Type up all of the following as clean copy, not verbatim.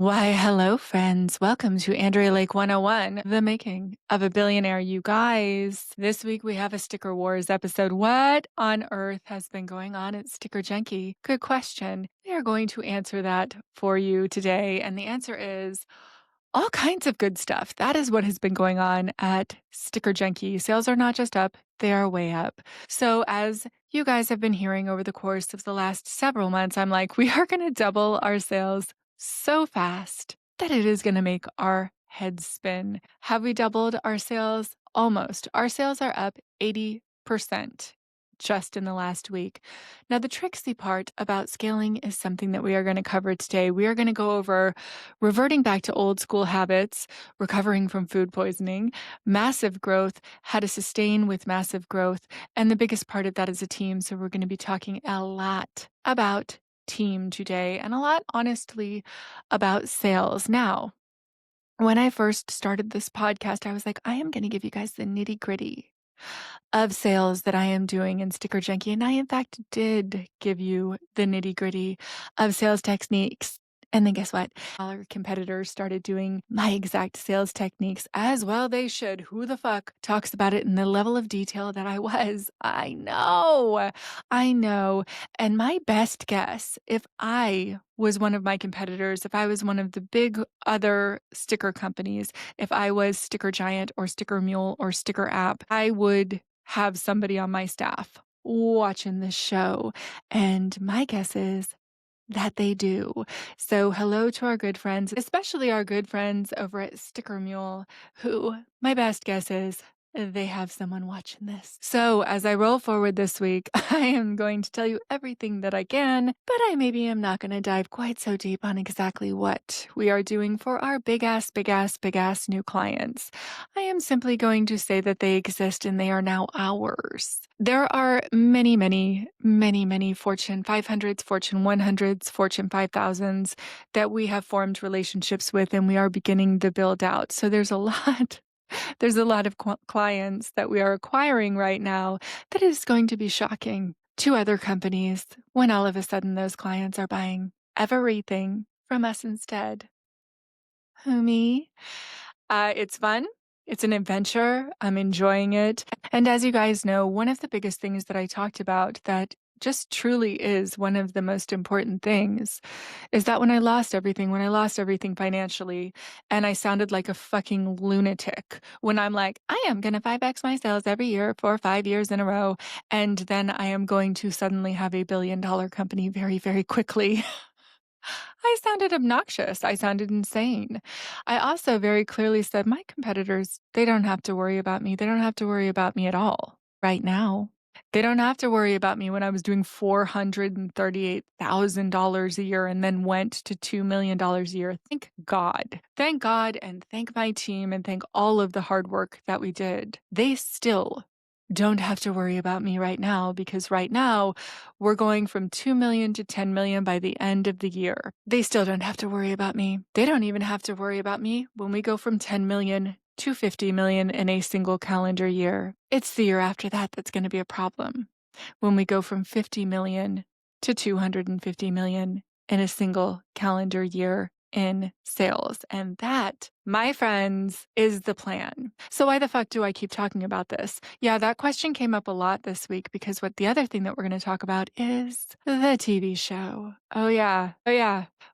Why, hello, friends. Welcome to Andrea Lake 101, the making of a billionaire. You guys, this week we have a Sticker Wars episode. What on earth has been going on at Sticker Junkie? Good question. We are going to answer that for you today. And the answer is all kinds of good stuff. That is what has been going on at Sticker Junkie. Sales are not just up, they are way up. So as you guys have been hearing over the course of the last several months, I'm like, we are going to double our sales so fast that it is going to make our heads spin. Have we doubled our sales? Almost. Our sales are up 80% just in the last week. Now, the tricksy part about scaling is something that we are going to cover today. We are going to go over reverting back to old school habits, recovering from food poisoning, massive growth, how to sustain with massive growth, and the biggest part of that is a team. So we're going to be talking a lot about team today and a lot, honestly, about sales. Now, when I first started this podcast, I was like, I am going to give you guys the nitty gritty of sales that I am doing in Sticker Junkie. And I, in fact, did give you the nitty gritty of sales techniques. And then guess what? All our competitors started doing my exact sales techniques as well. They should. Who the fuck talks about it in the level of detail that I was? I know. And my best guess, if I was one of my competitors, if I was one of the big other sticker companies, if I was Sticker Giant or Sticker Mule or Sticker App, I would have somebody on my staff watching this show. And my guess is that they do. So hello to our good friends, especially our good friends over at Sticker Mule, who my best guess is they have someone watching this. So as I roll forward this week, I am going to tell you everything that I can, but I maybe am not going to dive quite so deep on exactly what we are doing for our big ass new clients. I am simply going to say that they exist and they are now ours. There are many Fortune 500s, Fortune 100s, Fortune 5000s that we have formed relationships with and we are beginning to build out. So there's a lot. There's a lot of clients that we are acquiring right now that is going to be shocking to other companies when all of a sudden those clients are buying everything from us instead. Who, me? It's fun. It's an adventure. I'm enjoying it. And as you guys know, one of the biggest things that I talked about that just truly is one of the most important things is that when I lost everything financially, and I sounded like a fucking lunatic when I'm like, I am going to 5x my sales every year for 5 years in a row, and then I am going to suddenly have a billion-dollar company very, very quickly. I sounded obnoxious. I sounded insane. I also very clearly said, my competitors, they don't have to worry about me. They don't have to worry about me at all right now. They don't have to worry about me when I was doing $438,000 a year and then went to $2 million a year. Thank God. Thank God and thank my team and thank all of the hard work that we did. They still don't have to worry about me right now because right now we're going from 2 million to 10 million by the end of the year. They still don't have to worry about me. They don't even have to worry about me when we go from 10 million to 50 million in a single calendar year. It's the year after that that's going to be a problem. When we go from 50 million to 250 million in a single calendar year in sales. And that, my friends, is the plan. So why the fuck do I keep talking about this? Yeah, that question came up a lot this week because the other thing that we're going to talk about is the TV show. Oh yeah.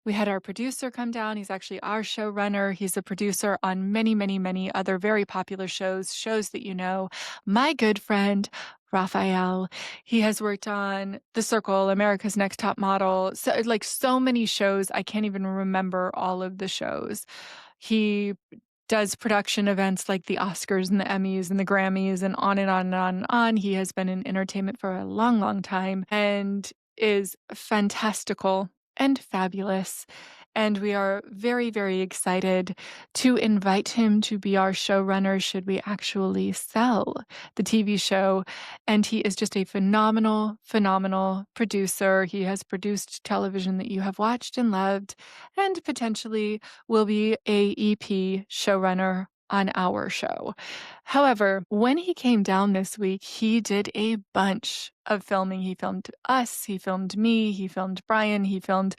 We had our producer come down. He's actually our showrunner. He's a producer on many other very popular shows that you know. My good friend, Raphael. He has worked on The Circle, America's Next Top Model, so many shows. I can't even remember all of the shows. He does production events like the Oscars and the Emmys and the Grammys and on and on and on and on. He has been in entertainment for a long time and is fantastical and fabulous. And we are very excited to invite him to be our showrunner should we actually sell the TV show. And he is just a phenomenal producer. He has produced television that you have watched and loved and potentially will be a EP showrunner on our show. However, when he came down this week, he did a bunch of filming. He filmed us, he filmed me, he filmed Brian, he filmed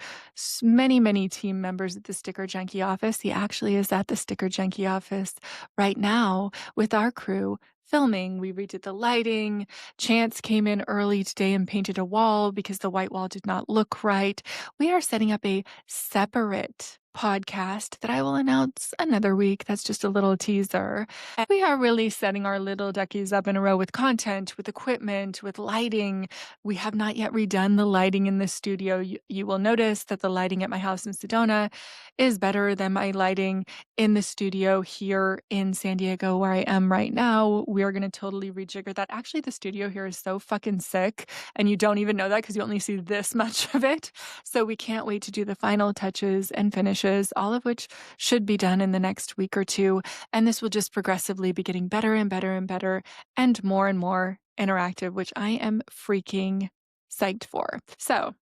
many, many team members at the Sticker Junkie office. He actually is at the Sticker Junkie office right now with our crew filming. We redid the lighting. Chance came in early today and painted a wall because the white wall did not look right. We are setting up a separate podcast that I will announce another week. That's just a little teaser. And we are really setting our little duckies up in a row with content, with equipment, with lighting. We have not yet redone the lighting in the studio. You will notice that the lighting at my house in Sedona is better than my lighting in the studio here in San Diego, where I am right now. We are going to totally rejigger that. Actually, the studio here is so fucking sick, and you don't even know that because you only see this much of it. So we can't wait to do the final touches and finishes, all of which should be done in the next week or two. And this will just progressively be getting better and better and better and more interactive, which I am freaking psyched for. So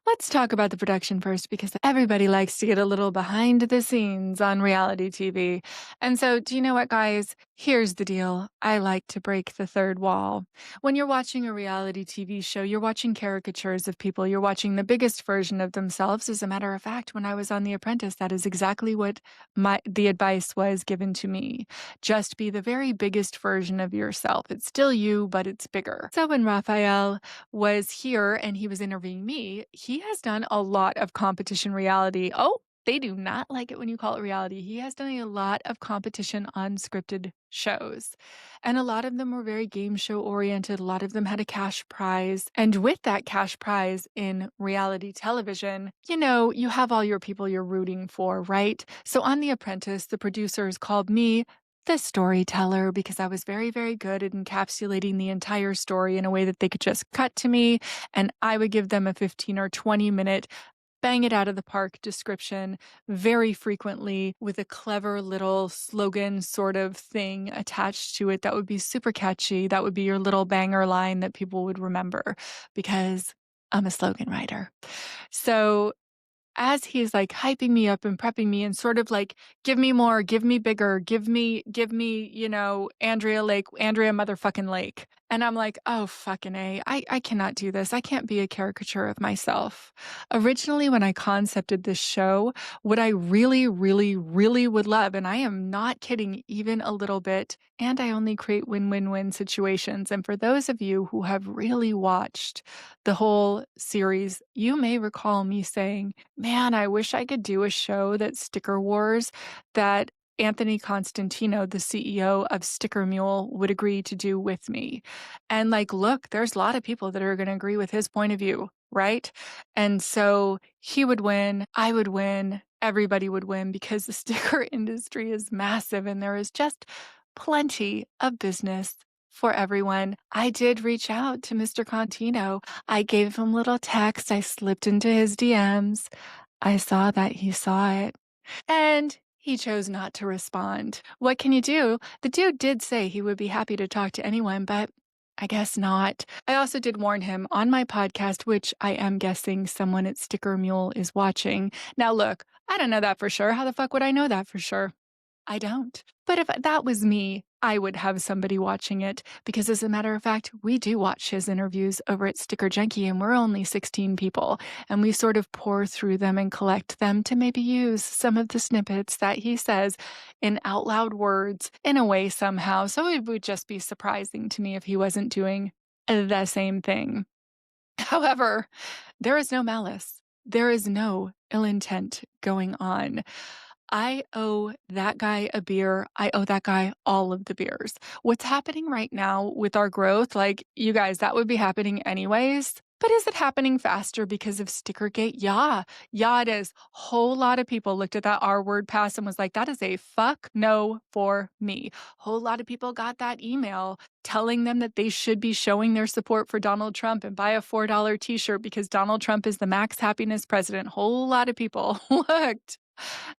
let's talk about the production first, because everybody likes to get a little behind the scenes on reality TV. And so, do you know what, guys? Here's the deal. I like to break the third wall. When you're watching a reality TV show, you're watching caricatures of people. You're watching the biggest version of themselves. As a matter of fact, when I was on The Apprentice, that is exactly what the advice was given to me. Just be the very biggest version of yourself. It's still you, but it's bigger. So when Raphael was here and he was interviewing me, he has done a lot of competition reality. Oh, they do not like it when you call it reality. He has done a lot of competition unscripted shows. And a lot of them were very game show oriented. A lot of them had a cash prize. And with that cash prize in reality television, you know, you have all your people you're rooting for, right? So on The Apprentice, the producers called me the storyteller because I was very, very good at encapsulating the entire story in a way that they could just cut to me, and I would give them a 15 or 20 minute bang it out of the park description, very frequently with a clever little slogan sort of thing attached to it that would be super catchy. That would be your little banger line that people would remember, because I'm a slogan writer. So as he's like hyping me up and prepping me and sort of like, give me more, give me bigger, give me, you know, Andrea motherfucking Lake. And I'm like, oh, fucking A, I cannot do this. I can't be a caricature of myself. Originally, when I concepted this show, what I really, really, really would love, and I am not kidding even a little bit, and I only create win-win-win situations. And for those of you who have really watched the whole series, you may recall me saying, man, I wish I could do a show that's Sticker Wars that Anthony Constantino, the CEO of Sticker Mule, would agree to do with me. And like, look, there's a lot of people that are going to agree with his point of view, right? And so he would win, I would win, everybody would win, because the sticker industry is massive and there is just plenty of business for everyone. I did reach out to Mr. Contino. I gave him a little text. I slipped into his DMs. I saw that he saw it, and he chose not to respond. What can you do? The dude did say he would be happy to talk to anyone, but I guess not. I also did warn him on my podcast, which I am guessing someone at Sticker Mule is watching. Now, look, I don't know that for sure. How the fuck would I know that for sure? I don't. But if that was me, I would have somebody watching it, because as a matter of fact, we do watch his interviews over at Sticker Junkie, and we're only 16 people, and we sort of pour through them and collect them to maybe use some of the snippets that he says in out loud words in a way somehow. So it would just be surprising to me if he wasn't doing the same thing. However, there is no malice. There is no ill intent going on. I owe that guy a beer. I owe that guy all of the beers. What's happening right now with our growth, like, you guys, that would be happening anyways. But is it happening faster because of Stickergate? Yeah. Yeah, it is. Whole lot of people looked at that R word pass and was like, that is a fuck no for me. Whole lot of people got that email telling them that they should be showing their support for Donald Trump and buy a $4 t-shirt because Donald Trump is the max happiness president. Whole lot of people looked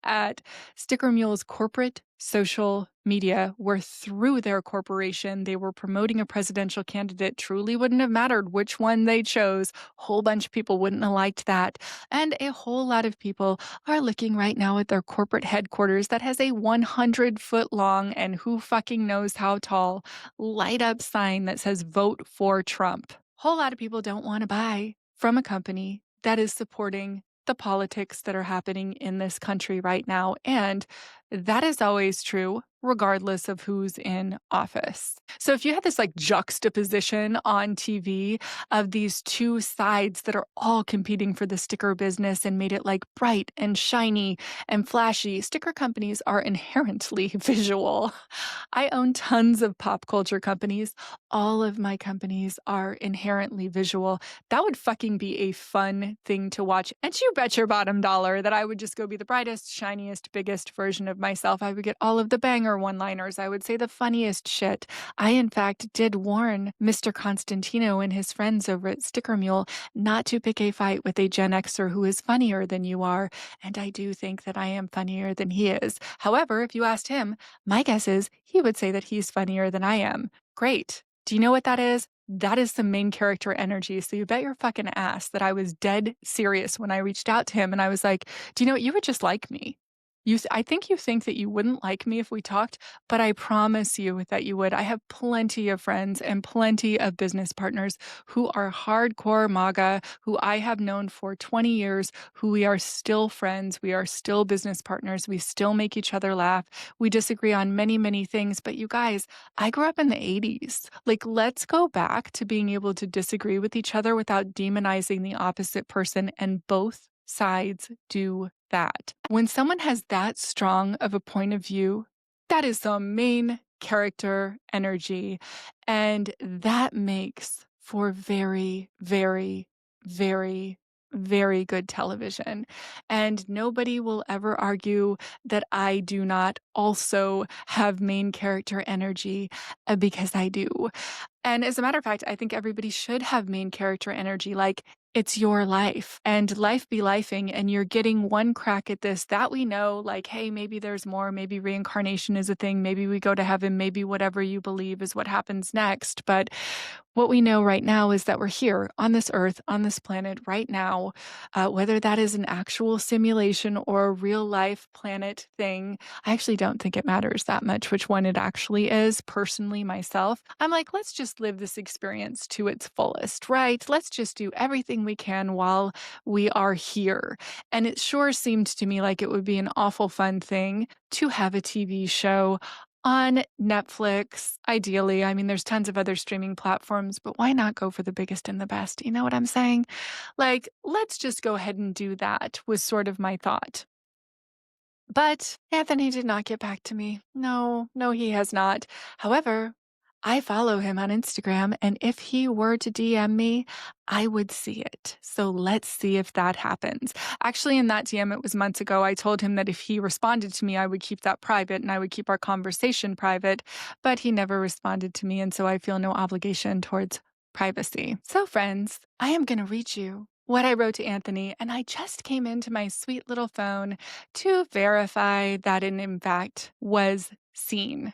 at Sticker Mule's corporate social media, where through their corporation they were promoting a presidential candidate. Truly wouldn't have mattered which one they chose. Whole bunch of people wouldn't have liked that. And a whole lot of people are looking right now at their corporate headquarters that has a 100-foot long and who fucking knows how tall light up sign that says "Vote for Trump." Whole lot of people don't want to buy from a company that is supporting the politics that are happening in this country right now. And that is always true, regardless of who's in office. So if you had this like juxtaposition on TV of these two sides that are all competing for the sticker business and made it like bright and shiny and flashy, sticker companies are inherently visual. I own tons of pop culture companies. All of my companies are inherently visual. That would fucking be a fun thing to watch. And you bet your bottom dollar that I would just go be the brightest, shiniest, biggest version of myself. I would get all of the banger one-liners. I would say the funniest shit. I, in fact, did warn Mr. Constantino and his friends over at Sticker Mule not to pick a fight with a Gen Xer who is funnier than you are. And I do think that I am funnier than he is. However, if you asked him, my guess is he would say that he's funnier than I am. Great. Do you know what that is? That is some main character energy. So you bet your fucking ass that I was dead serious when I reached out to him and I was like, do you know what? You would just like me. I think you think that you wouldn't like me if we talked, but I promise you that you would. I have plenty of friends and plenty of business partners who are hardcore MAGA, who I have known for 20 years, who we are still friends. We are still business partners. We still make each other laugh. We disagree on many, many things. But you guys, I grew up in the 80s. Like, let's go back to being able to disagree with each other without demonizing the opposite person, and both sides do that. When someone has that strong of a point of view, that is the main character energy. And that makes for very, very, very, very good television. And nobody will ever argue that I do not also have main character energy, because I do. And as a matter of fact, I think everybody should have main character energy. Like, it's your life and life be lifing, and you're getting one crack at this that we know, like, hey, maybe there's more, maybe reincarnation is a thing, maybe we go to heaven, maybe whatever you believe is what happens next. But what we know right now is that we're here on this earth, on this planet right now, whether that is an actual simulation or a real life planet thing. I actually don't think it matters that much which one it actually is. Personally, myself, I'm like, let's just live this experience to its fullest, right? Let's just do everything we can while we are here. And it sure seemed to me like it would be an awful fun thing to have a TV show on Netflix, ideally. I mean, there's tons of other streaming platforms, but why not go for the biggest and the best? You know what I'm saying? Like, let's just go ahead and do that, was sort of my thought. But Anthony did not get back to me. No, he has not. However, I follow him on Instagram, and if he were to DM me, I would see it. So let's see if that happens. Actually, in that DM, it was months ago, I told him that if he responded to me, I would keep that private and I would keep our conversation private, but he never responded to me, and so I feel no obligation towards privacy. So friends, I am going to read you what I wrote to Anthony, and I just came into my sweet little phone to verify that it in fact was seen.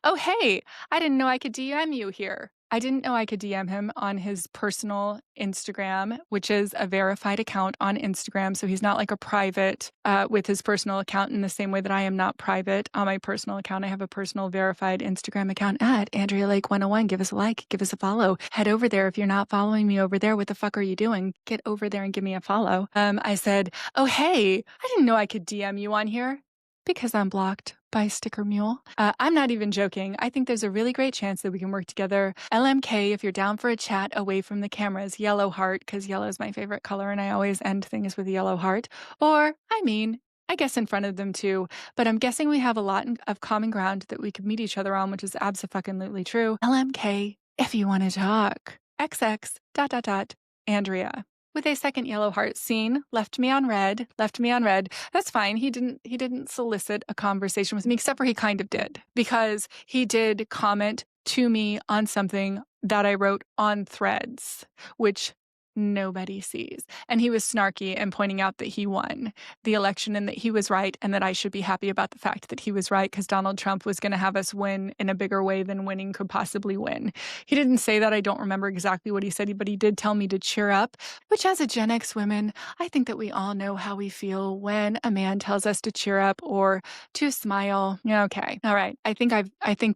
Oh, hey, I didn't know I could DM you here. I didn't know I could DM him on his personal Instagram, which is a verified account on Instagram. So he's not like a private with his personal account, in the same way that I am not private on my personal account. I have a personal verified Instagram account at Andrea Lake 101. Give us a like, give us a follow. Head over there. If you're not following me over there, what the fuck are you doing? Get over there and give me a follow. I said, oh, hey, I didn't know I could DM you on here. Because I'm blocked by Sticker Mule. I'm not even joking. I think there's a really great chance that we can work together. LMK, if you're down for a chat away from the cameras, yellow heart, because yellow is my favorite color and I always end things with a yellow heart. Or, I guess in front of them too. But I'm guessing we have a lot of common ground that we could meet each other on, which is abso-fucking-lutely true. LMK, if you want to talk. XX, Andrea. With a second yellow heart. Seen, left me on red. That's fine. He didn't solicit a conversation with me, except for he kind of did, because he did comment to me on something that I wrote on Threads, which nobody sees. And he was snarky and pointing out that he won the election and that he was right and that I should be happy about the fact that he was right because Donald Trump was going to have us win in a bigger way than winning could possibly win. He didn't say that. I don't remember exactly what he said, but he did tell me to cheer up, which as a Gen X woman, I think that we all know how we feel when a man tells us to cheer up or to smile. Okay. All right. I think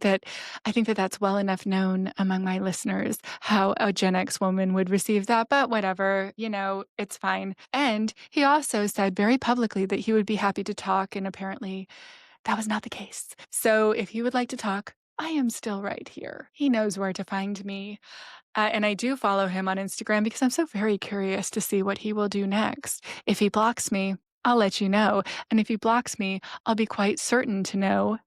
that that's well enough known among my listeners how a Gen X woman would receive that, but whatever, it's fine. And he also said very publicly that he would be happy to talk, and apparently that was not the case. So if he would like to talk, I am still right here. He knows where to find me. And I do follow him on Instagram because I'm so very curious to see what he will do next. If he blocks me, I'll let you know. And if he blocks me, I'll be quite certain to know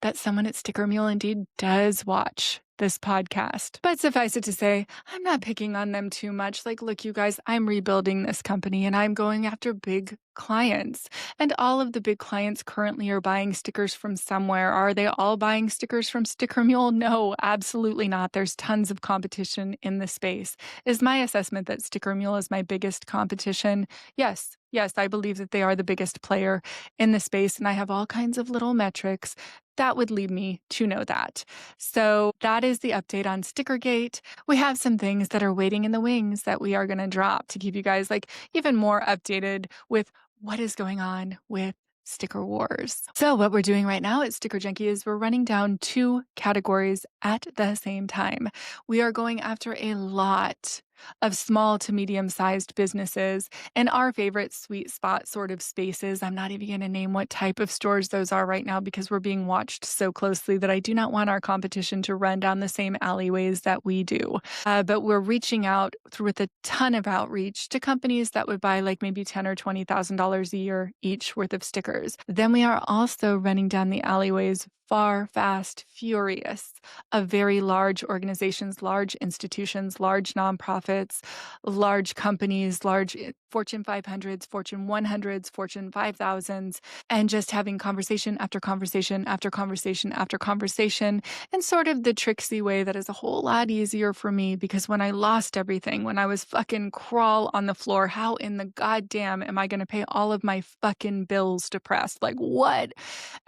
that someone at Sticker Mule indeed does watch this podcast. But suffice it to say, I'm not picking on them too much. Like, look, you guys, I'm rebuilding this company and I'm going after big clients. And all of the big clients currently are buying stickers from somewhere. Are they all buying stickers from Sticker Mule? No, absolutely not. There's tons of competition in the space. Is my assessment that Sticker Mule is my biggest competition? Yes. Yes, I believe that they are the biggest player in the space. And I have all kinds of little metrics that would lead me to know that. So that is the update on Stickergate. We have some things that are waiting in the wings that we are going to drop to keep you guys even more updated with what is going on with Sticker Wars. So what we're doing right now at Sticker Junkie is we're running down 2 categories at the same time. We are going after a lot of small to medium-sized businesses and our favorite sweet spot sort of spaces. I'm not even going to name what type of stores those are right now because we're being watched so closely that I do not want our competition to run down the same alleyways that we do. But we're reaching out with a ton of outreach to companies that would buy maybe $10,000 or $20,000 a year each worth of stickers. Then we are also running down the alleyways far, fast, furious of very large organizations, large institutions, large nonprofits, large companies, large Fortune 500s, Fortune 100s, Fortune 5000s, and just having conversation after conversation after conversation after conversation in sort of the tricksy way that is a whole lot easier for me because when I lost everything, when I was fucking crawl on the floor, how in the goddamn am I going to pay all of my fucking bills depressed? What?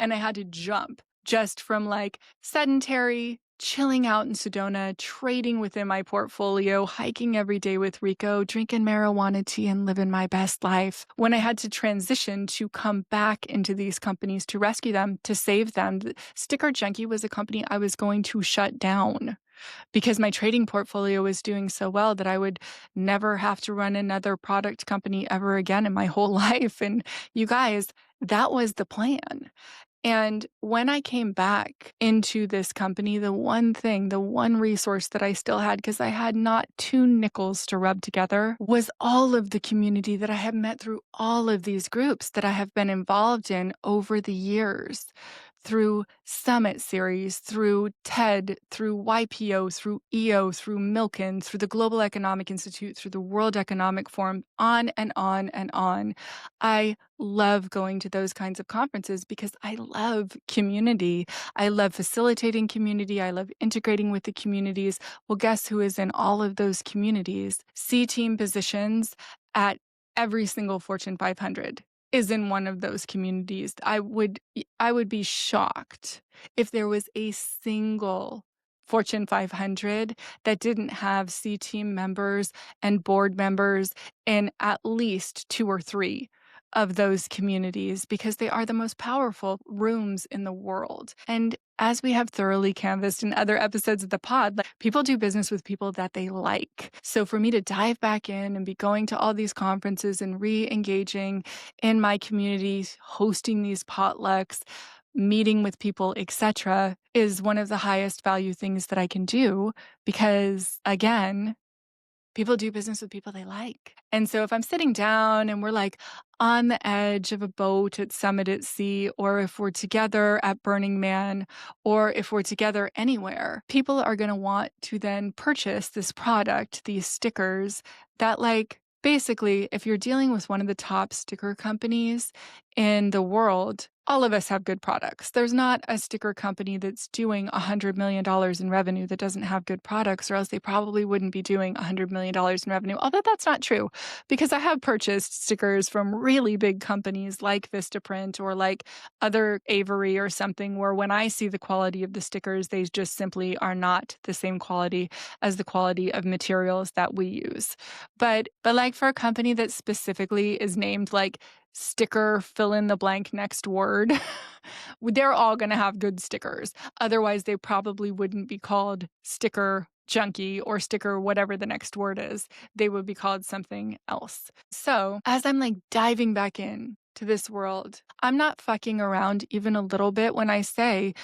And I had to jump just from sedentary, chilling out in Sedona, trading within my portfolio, hiking every day with Rico, drinking marijuana tea and living my best life. When I had to transition to come back into these companies to rescue them, to save them, Sticker Junkie was a company I was going to shut down because my trading portfolio was doing so well that I would never have to run another product company ever again in my whole life. And you guys, that was the plan. And when I came back into this company, the one resource that I still had, because I had not 2 nickels to rub together, was all of the community that I have met through all of these groups that I have been involved in over the years. Through Summit Series, through TED, through YPO, through EO, through Milken, through the Global Economic Institute, through the World Economic Forum, on and on and on. I love going to those kinds of conferences because I love community. I love facilitating community. I love integrating with the communities. Well, guess who is in all of those communities? C-team positions at every single Fortune 500 is in one of those communities. I would be shocked if there was a single Fortune 500 that didn't have C-team members and board members in at least 2 or 3 of those communities because they are the most powerful rooms in the world. And as we have thoroughly canvassed in other episodes of the pod, people do business with people that they like. So for me to dive back in and be going to all these conferences and re-engaging in my communities, hosting these potlucks, meeting with people, etc., is one of the highest value things that I can do because, again, people do business with people they like. And so if I'm sitting down and we're on the edge of a boat at Summit at Sea, or if we're together at Burning Man, or if we're together anywhere, people are going to want to then purchase this product, these stickers that basically, if you're dealing with one of the top sticker companies in the world, all of us have good products. There's not a sticker company that's doing $100 million in revenue that doesn't have good products, or else they probably wouldn't be doing $100 million in revenue. Although that's not true, because I have purchased stickers from really big companies like Vistaprint or like other Avery or something, where when I see the quality of the stickers, they just simply are not the same quality as the quality of materials that we use. But like for a company that specifically is named like sticker fill in the blank next word, they're all going to have good stickers. Otherwise, they probably wouldn't be called sticker junkie or sticker whatever the next word is. They would be called something else. So as I'm like diving back in to this world, I'm not fucking around even a little bit when I say,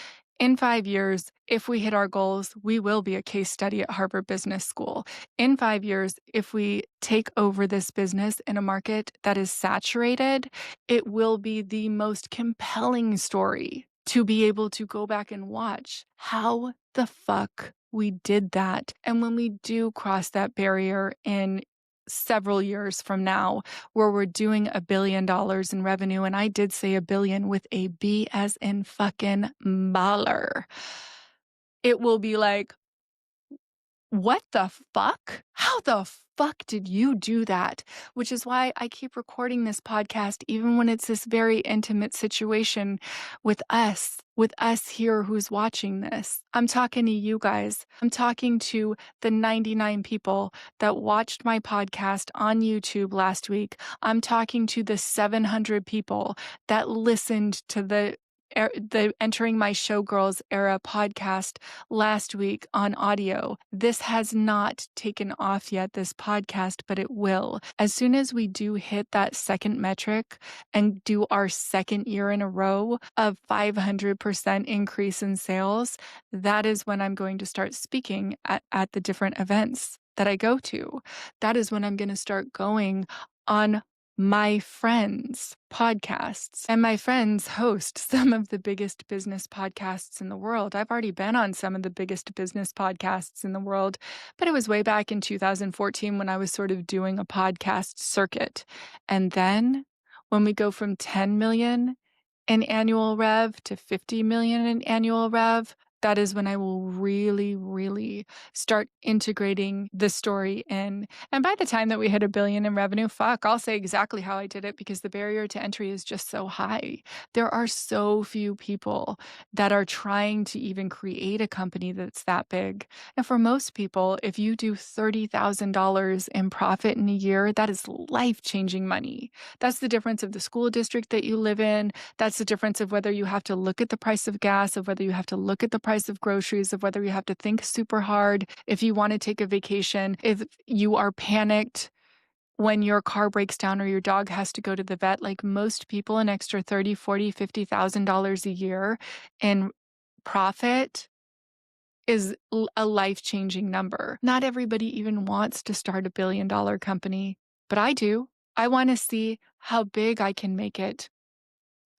in 5 years, if we hit our goals, we will be a case study at Harvard Business School. In 5 years, if we take over this business in a market that is saturated, it will be the most compelling story to be able to go back and watch how the fuck we did that. And when we do cross that barrier in several years from now, where we're doing $1 billion in revenue, and I did say a billion with a B as in fucking baller, it will be like, what the fuck? How the fuck did you do that? Which is why I keep recording this podcast, even when it's this very intimate situation with us here who's watching this. I'm talking to you guys. I'm talking to the 99 people that watched my podcast on YouTube last week. I'm talking to the 700 people that listened to the Entering My Showgirls Era podcast last week on audio. This has not taken off yet, this podcast, but it will. As soon as we do hit that second metric and do our second year in a row of 500% increase in sales, that is when I'm going to start speaking at the different events that I go to. That is when I'm going to start going on my friends' podcasts. And my friends host some of the biggest business podcasts in the world. I've already been on some of the biggest business podcasts in the world, but it was way back in 2014 when I was sort of doing a podcast circuit. And then when we go from 10 million in annual rev to 50 million in annual rev, that is when I will really, really start integrating the story in. And by the time that we hit $1 billion in revenue, I'll say exactly how I did it, because the barrier to entry is just so high. There are so few people that are trying to even create a company that's that big. And for most people, if you do $30,000 in profit in a year, that is life-changing money. That's the difference of the school district that you live in. That's the difference of whether you have to look at the price of gas, of whether you have to look at the price of groceries, of whether you have to think super hard if you want to take a vacation, if you are panicked when your car breaks down or your dog has to go to the vet. Like most people, an extra $30,000, $40,000, $50,000 a year in profit is a life-changing number. Not everybody even wants to start $1 billion company, but I do. I want to see how big I can make it.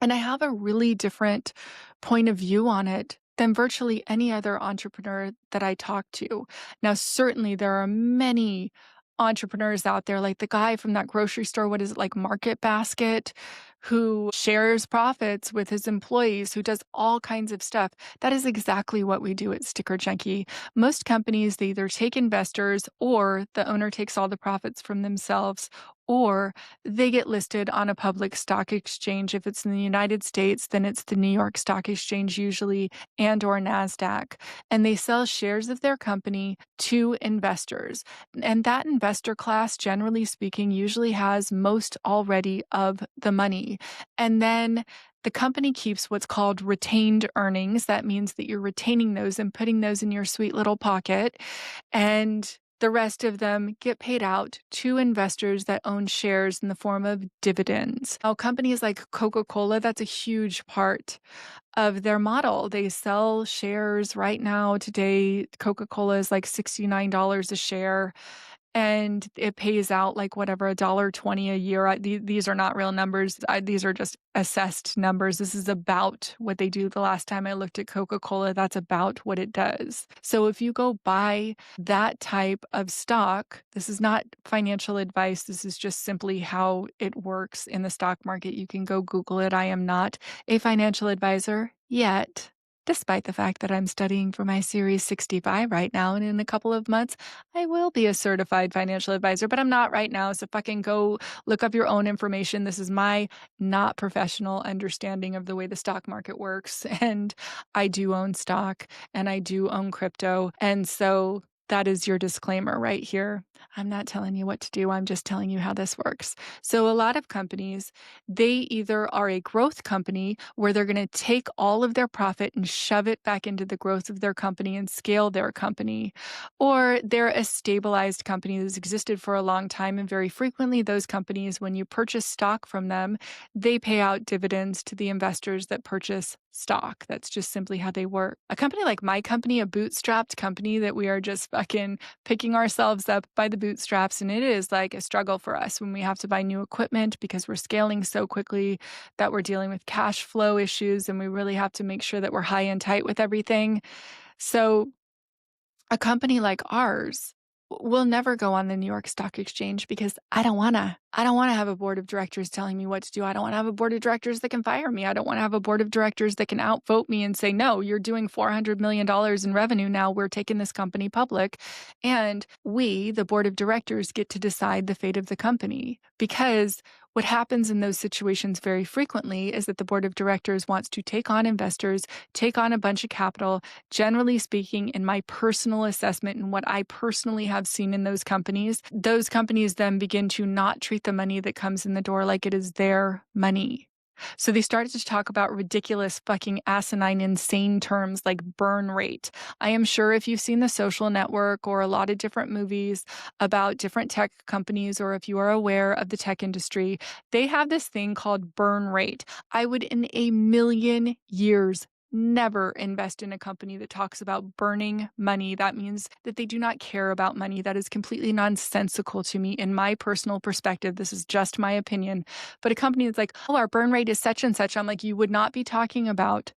And I have a really different point of view on it than virtually any other entrepreneur that I talk to. Now, certainly there are many entrepreneurs out there, like the guy from that grocery store, what is it, like Market Basket, who shares profits with his employees, who does all kinds of stuff. That is exactly what we do at Sticker Junkie. Most companies, they either take investors, or the owner takes all the profits from themselves, or they get listed on a public stock exchange. If it's in the United States, then it's the New York Stock Exchange usually, and or NASDAQ. And they sell shares of their company to investors. And that investor class, generally speaking, usually has most already of the money. And then the company keeps what's called retained earnings. That means that you're retaining those and putting those in your sweet little pocket. And the rest of them get paid out to investors that own shares in the form of dividends. Now, companies like Coca-Cola, that's a huge part of their model. They sell shares right now. Today, Coca-Cola is like $69 a share. and it pays out like whatever, $1.20 a year. These are not real numbers. These are just assessed numbers. This is about what they do. The last time I looked at Coca-Cola, that's about what it does. So if you go buy that type of stock, this is not financial advice. This is just simply how it works in the stock market. You can go Google it. I am not a financial advisor yet, despite the fact that I'm studying for my Series 65 right now. And in a couple of months, I will be a certified financial advisor, but I'm not right now. So fucking go look up your own information. This is my not professional understanding of the way the stock market works. And I do own stock and I do own crypto. And so that is your disclaimer right here. I'm not telling you what to do. I'm just telling you how this works. So a lot of companies, they either are a growth company where they're going to take all of their profit and shove it back into the growth of their company and scale their company, or they're a stabilized company that's existed for a long time. And very frequently, those companies, when you purchase stock from them, they pay out dividends to the investors that purchase stock. That's just simply how they work. A company like my company, a bootstrapped company that we are just fucking picking ourselves up by the bootstraps, and it is like a struggle for us when we have to buy new equipment because we're scaling so quickly that we're dealing with cash flow issues, and we really have to make sure that we're high and tight with everything. So a company like ours will never go on the New York Stock Exchange because I don't want to. I don't want to have a board of directors telling me what to do. I don't want to have a board of directors that can fire me. I don't want to have a board of directors that can outvote me and say, no, you're doing $400 million in revenue now. We're taking this company public. And we, the board of directors, get to decide the fate of the company. Because what happens in those situations very frequently is that the board of directors wants to take on investors, take on a bunch of capital. Generally speaking, in my personal assessment and what I personally have seen in those companies then begin to not treat the money that comes in the door like it is their money. So they started to talk about ridiculous, fucking asinine, insane terms like burn rate. I am sure if you've seen The Social Network or a lot of different movies about different tech companies, or if you are aware of the tech industry, they have this thing called burn rate. I would in a million years never invest in a company that talks about burning money. That means that they do not care about money. That is completely nonsensical to me in my personal perspective. This is just my opinion. But a company that's like, oh, our burn rate is such and such. I'm like, you would not be talking about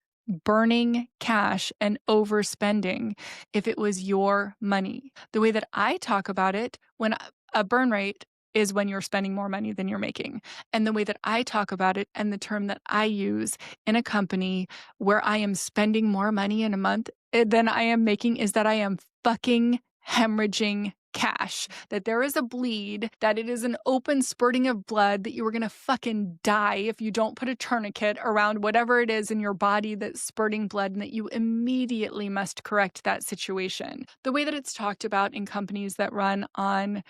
burning cash and overspending if it was your money. The way that I talk about it, when a burn rate is when you're spending more money than you're making. And the way that I talk about it and the term that I use in a company where I am spending more money in a month than I am making is that I am fucking hemorrhaging cash, that there is a bleed, that it is an open spurting of blood, that you are going to fucking die if you don't put a tourniquet around whatever it is in your body that's spurting blood, and that you immediately must correct that situation. The way that it's talked about in companies that run on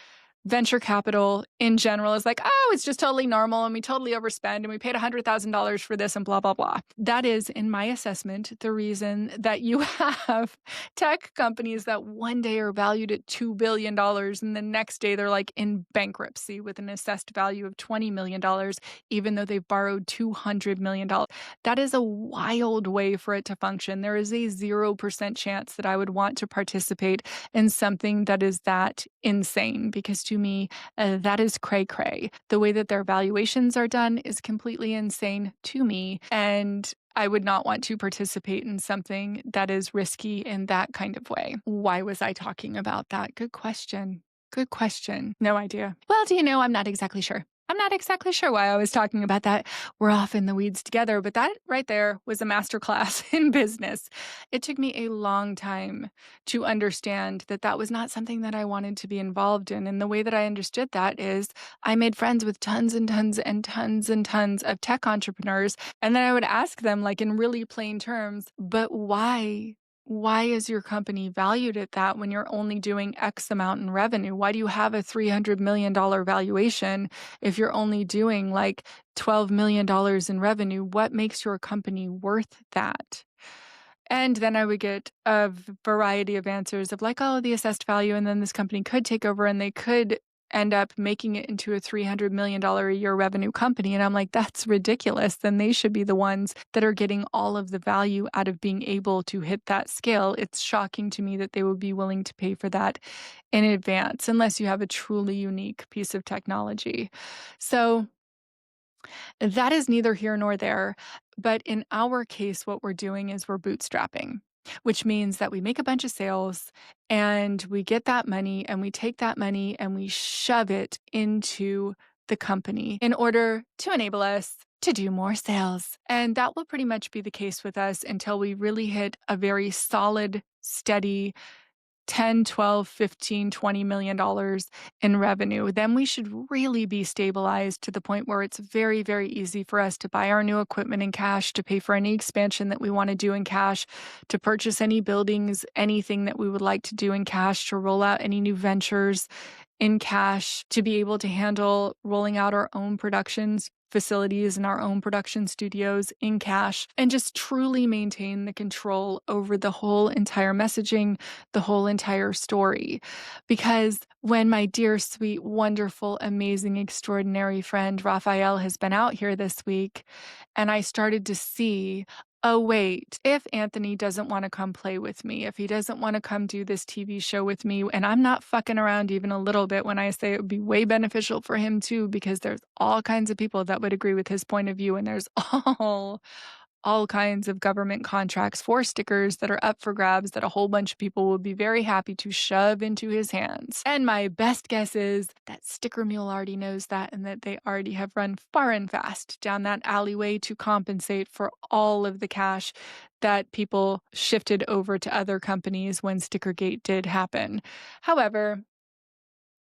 venture capital in general is like, oh, it's just totally normal and we totally overspend and we paid $100,000 for this and blah, blah, blah. That is, in my assessment, the reason that you have tech companies that one day are valued at $2 billion and the next day they're like in bankruptcy with an assessed value of $20 million, even though they've borrowed $200 million. That is a wild way for it to function. There is a 0% chance that I would want to participate in something that is that insane, because to me, that is cray-cray. The way that their valuations are done is completely insane to me, and I would not want to participate in something that is risky in that kind of way. Why was I talking about that? Good question. Good question. No idea. Well, do you know, I'm not exactly sure. I'm not exactly sure why I was talking about that. We're off in the weeds together, but that right there was a masterclass in business. It took me a long time to understand that that was not something that I wanted to be involved in. And the way that I understood that is I made friends with tons and tons and tons and tons of tech entrepreneurs. And then I would ask them, like in really plain terms, but why? Why is your company valued at that when you're only doing X amount in revenue? Why do you have a $300 million valuation if you're only doing like $12 million in revenue? What makes your company worth that? And then I would get a variety of answers of like, oh, the assessed value, and then this company could take over and they could end up making it into a $300 million a year revenue company. And I'm like, that's ridiculous. Then they should be the ones that are getting all of the value out of being able to hit that scale. It's shocking to me that they would be willing to pay for that in advance, unless you have a truly unique piece of technology. So that is neither here nor there. But in our case, what we're doing is we're bootstrapping, which means that we make a bunch of sales and we get that money and we take that money and we shove it into the company in order to enable us to do more sales. And that will pretty much be the case with us until we really hit a very solid, steady 10, 12, 15, $20 million in revenue. Then we should really be stabilized to the point where it's very, very easy for us to buy our new equipment in cash, to pay for any expansion that we want to do in cash, to purchase any buildings, anything that we would like to do in cash, to roll out any new ventures in cash, to be able to handle rolling out our own productions facilities and our own production studios in cash, and just truly maintain the control over the whole entire messaging, the whole entire story. Because when my dear, sweet, wonderful, amazing, extraordinary friend Raphael has been out here this week, and I started to see, oh, wait, if Anthony doesn't want to come play with me, if he doesn't want to come do this TV show with me, and I'm not fucking around even a little bit when I say it would be way beneficial for him too, because there's all kinds of people that would agree with his point of view, and there's all kinds of government contracts for stickers that are up for grabs that a whole bunch of people will be very happy to shove into his hands. And my best guess is that Sticker Mule already knows that and that they already have run far and fast down that alleyway to compensate for all of the cash that people shifted over to other companies when Stickergate did happen. However,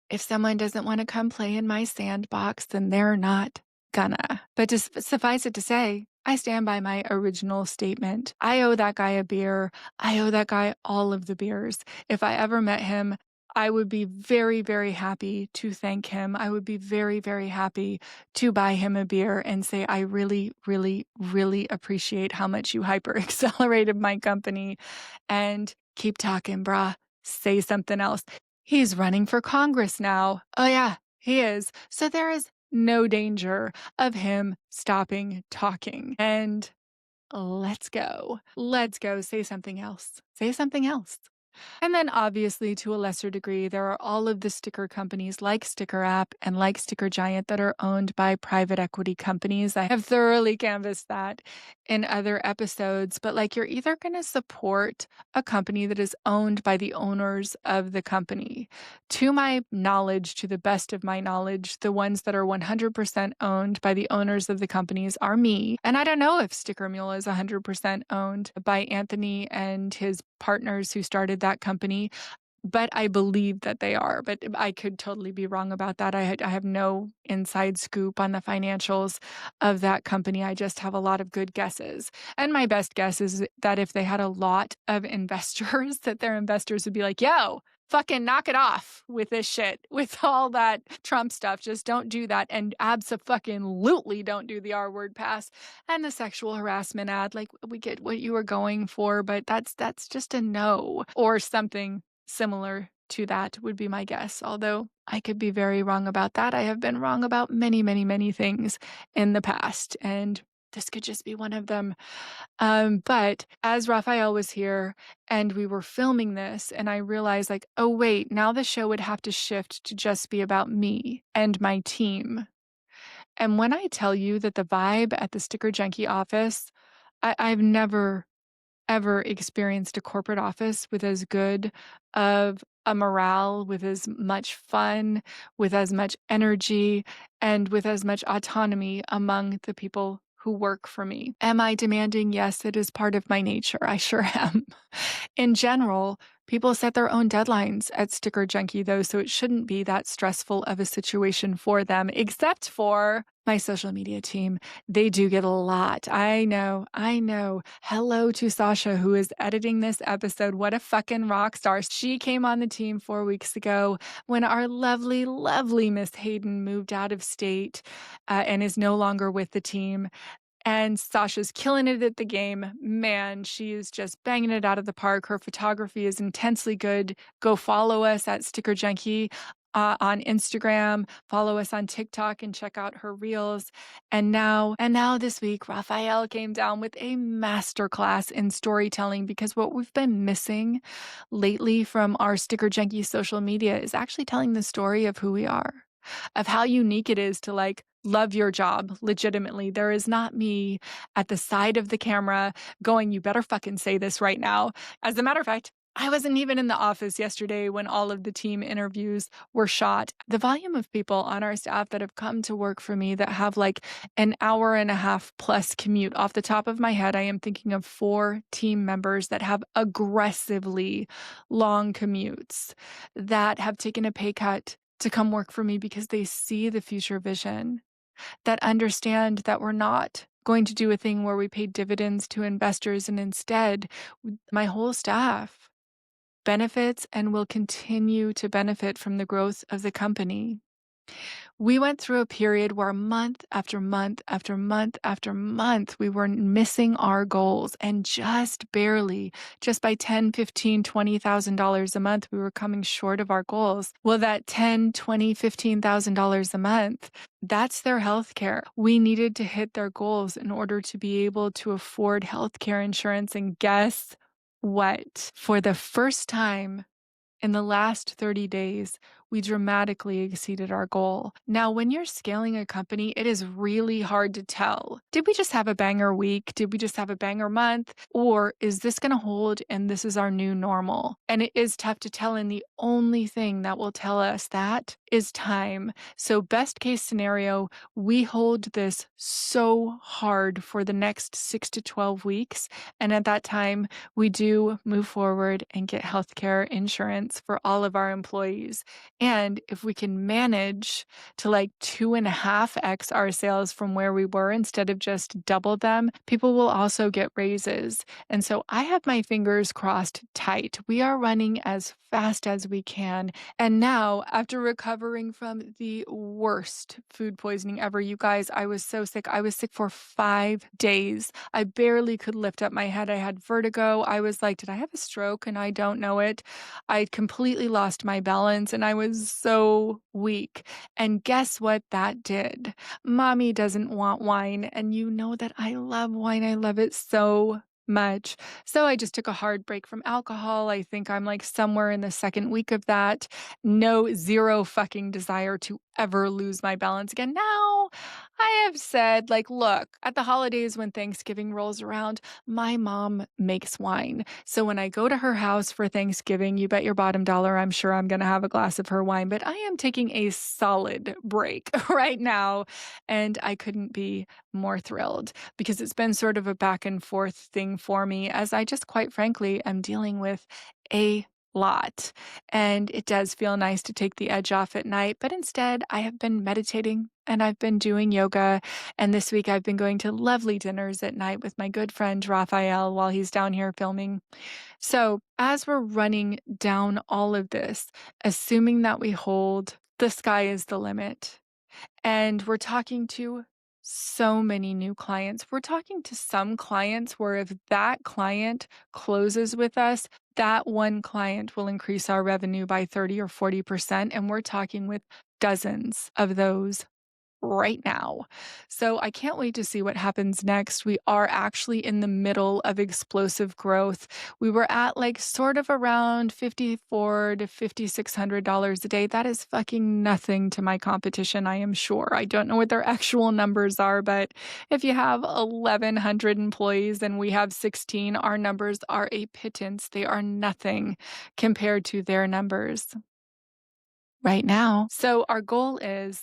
if someone doesn't want to come play in my sandbox, then they're not gonna. But just suffice it to say, I stand by my original statement. I owe that guy a beer. I owe that guy all of the beers. If I ever met him, I would be very, very happy to thank him. I would be very, very happy to buy him a beer and say, I really, really, really appreciate how much you hyper accelerated my company. And keep talking, brah. Say something else. He's running for Congress now. Oh, yeah, he is. So there is no danger of him stopping talking. And let's go. Let's go. Say something else. Say something else. And then obviously, to a lesser degree, there are all of the sticker companies like Sticker App and like Sticker Giant that are owned by private equity companies. I have thoroughly canvassed that in other episodes, but like you're either going to support a company that is owned by the owners of the company. To my knowledge, to the best of my knowledge, the ones that are 100% owned by the owners of the companies are me. And I don't know if Sticker Mule is 100% owned by Anthony and his partners who started that company, but I believe that they are. But I could totally be wrong about that. I have no inside scoop on the financials of that company. I just have a lot of good guesses. And my best guess is that if they had a lot of investors, that their investors would be like, yo, fucking knock it off with this shit, with all that Trump stuff. Just don't do that. And abso-fucking-lutely don't do the R-word pass and the sexual harassment ad. Like, we get what you were going for, but that's just a no. Or something similar to that would be my guess. Although I could be very wrong about that. I have been wrong about many, many, many things in the past. And this could just be one of them. But as Raphael was here and we were filming this, and I realized, like, oh, wait, now the show would have to shift to just be about me and my team. And when I tell you that the vibe at the Sticker Junkie office, I've never, ever experienced a corporate office with as good of a morale, with as much fun, with as much energy, and with as much autonomy among the people who work for me. Am I demanding? Yes, it is part of my nature. I sure am. In general, people set their own deadlines at Sticker Junkie, though, so it shouldn't be that stressful of a situation for them, except for my social media team. They do get a lot. I know. Hello to Sasha, who is editing this episode. What a fucking rock star. She came on the team 4 weeks ago when our lovely, lovely Miss Hayden moved out of state and is no longer with the team. And Sasha's killing it at the game. Man, she is just banging it out of the park. Her photography is intensely good. Go follow us at Sticker Junkie on Instagram, follow us on TikTok, and check out her reels. And now this week, Raphael came down with a masterclass in storytelling, because what we've been missing lately from our Sticker Junkie social media is actually telling the story of who we are, of how unique it is to love your job legitimately. There is not me at the side of the camera going, you better fucking say this right now. As a matter of fact, I wasn't even in the office yesterday when all of the team interviews were shot. The volume of people on our staff that have come to work for me that have an hour and a half plus commute, off the top of my head, I am thinking of 4 team members that have aggressively long commutes, that have taken a pay cut to come work for me because they see the future vision, that understand that we're not going to do a thing where we pay dividends to investors, and instead, my whole staff benefits and will continue to benefit from the growth of the company. We went through a period where month after month after month after month, we were missing our goals, and just barely, just by $10, $15, $20,000 a month, we were coming short of our goals. Well, that $10, $20, $15,000 a month, that's their health care. We needed to hit their goals in order to be able to afford healthcare insurance. And guess what? For the first time in the last 30 days, we dramatically exceeded our goal. Now, when you're scaling a company, it is really hard to tell. Did we just have a banger week? Did we just have a banger month? Or is this going to hold and this is our new normal? And it is tough to tell. And the only thing that will tell us that is time. So best case scenario, we hold this so hard for the next 6 to 12 weeks. And at that time, we do move forward and get healthcare insurance for all of our employees. And if we can manage to 2.5x our sales from where we were instead of just double them, people will also get raises. And so I have my fingers crossed tight. We are running as fast as we can. And now, after recovering from the worst food poisoning ever, you guys, I was so sick. I was sick for 5 days. I barely could lift up my head. I had vertigo. I was like, did I have a stroke? And I don't know it. I completely lost my balance and I was so weak. And guess what that did? Mommy doesn't want wine. And you know that I love wine. I love it so much. So I just took a hard break from alcohol. I think I'm somewhere in the second week of that. Zero fucking desire to ever lose my balance again. Now, I have said, look, at the holidays when Thanksgiving rolls around, my mom makes wine. So when I go to her house for Thanksgiving, you bet your bottom dollar I'm sure I'm going to have a glass of her wine. But I am taking a solid break right now. And I couldn't be more thrilled, because it's been sort of a back and forth thing for me, as I just quite frankly am dealing with a lot. And it does feel nice to take the edge off at night, but instead I have been meditating and I've been doing yoga. And this week I've been going to lovely dinners at night with my good friend Raphael while he's down here filming. So as we're running down all of this, assuming that we hold, the sky is the limit. And we're talking to so many new clients. We're talking to some clients where if that client closes with us, that one client will increase our revenue by 30 or 40%. And we're talking with dozens of those right now. So I can't wait to see what happens next. We are actually in the middle of explosive growth. We were at sort of around $5,400 to $5,600 a day. That is fucking nothing to my competition, I am sure. I don't know what their actual numbers are, but if you have 1,100 employees and we have 16, our numbers are a pittance. They are nothing compared to their numbers right now. So our goal is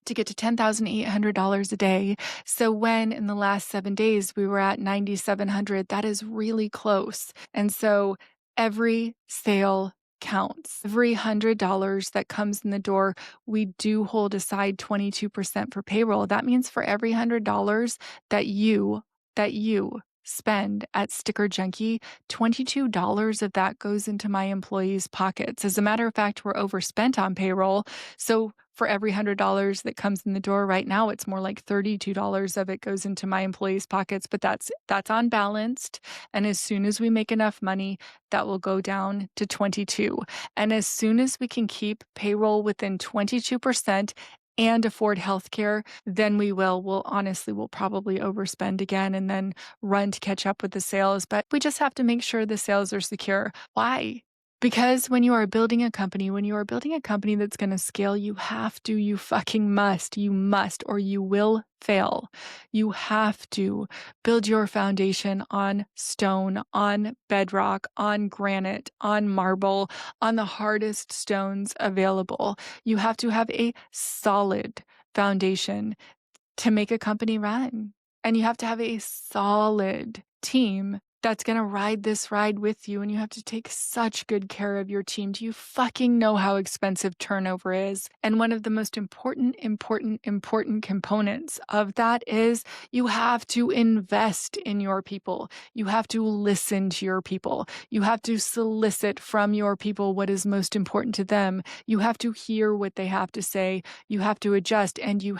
to get to $10,800 a day. So when in the last 7 days we were at $9,700, that is really close. And so every sale counts. Every $100 that comes in the door, we do hold aside 22% for payroll. That means for every $100 that you spend at Sticker Junkie, $22 of that goes into my employees' pockets. As a matter of fact, we're overspent on payroll. So for every $100 that comes in the door right now, it's more like $32 of it goes into my employees' pockets, but that's unbalanced. And as soon as we make enough money, that will go down to 22. And as soon as we can keep payroll within 22%, and afford healthcare, then we'll probably overspend again and then run to catch up with the sales. But we just have to make sure the sales are secure. Why? Because when you are building a company that's going to scale, you must, or you will fail. You have to build your foundation on stone, on bedrock, on granite, on marble, on the hardest stones available. You have to have a solid foundation to make a company run. And you have to have a solid team that's going to ride this ride with you. And you have to take such good care of your team. Do you fucking know how expensive turnover is? And one of the most important components of that is you have to invest in your people. You have to listen to your people. You have to solicit from your people what is most important to them. You have to hear what they have to say. You have to adjust, and you